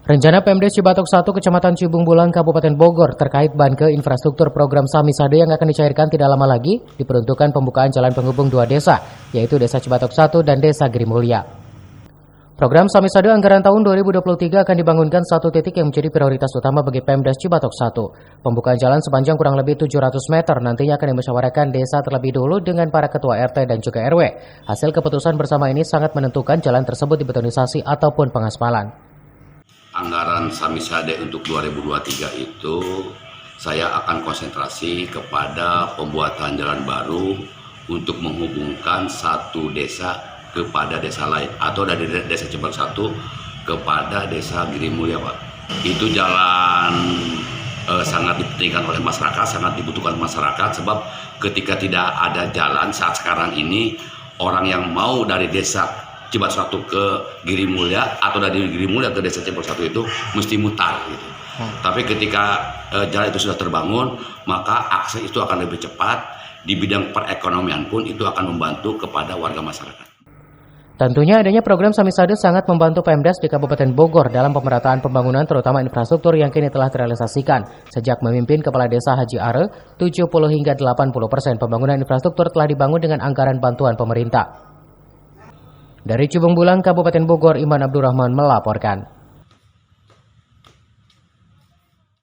Rencana Pemdes Cibatok 1 Kecamatan Cibung Bulang Kabupaten Bogor terkait ban ke infrastruktur program Samisade yang akan dicairkan tidak lama lagi diperuntukkan pembukaan jalan penghubung dua desa, yaitu Desa Cibatok 1 dan Desa Girimulya. Program Samisade anggaran tahun 2023 akan dibangunkan satu titik yang menjadi prioritas utama bagi Pemdes Cibatok 1. Pembukaan jalan sepanjang kurang lebih 700 meter nantinya akan dimusyawarahkan desa terlebih dulu dengan para ketua RT dan juga RW. Hasil keputusan bersama ini sangat menentukan jalan tersebut dibetonisasi ataupun pengaspalan. Anggaran Samisade untuk 2023 itu saya akan konsentrasi kepada pembuatan jalan baru untuk menghubungkan satu desa kepada desa lain atau dari Desa Cibatok 1 kepada Desa Girimulya, Pak. Itu jalan sangat dipentingkan oleh masyarakat, sangat dibutuhkan masyarakat sebab ketika tidak ada jalan saat sekarang ini orang yang mau dari Desa Cibatok 1 ke Girimulya atau dari Girimulya ke Desa Cibatok 1 itu mesti mutar gitu. Tapi ketika jalan itu sudah terbangun, maka akses itu akan lebih cepat. Di bidang perekonomian pun itu akan membantu kepada warga masyarakat. Tentunya adanya program Samisade sangat membantu Pemdes di Kabupaten Bogor dalam pemerataan pembangunan terutama infrastruktur yang kini telah terrealisasikan. Sejak memimpin Kepala Desa Haji Are, 70 hingga 80% pembangunan infrastruktur telah dibangun dengan anggaran bantuan pemerintah. Dari Cibung Bulang, Kabupaten Bogor, Iman Abdurrahman melaporkan.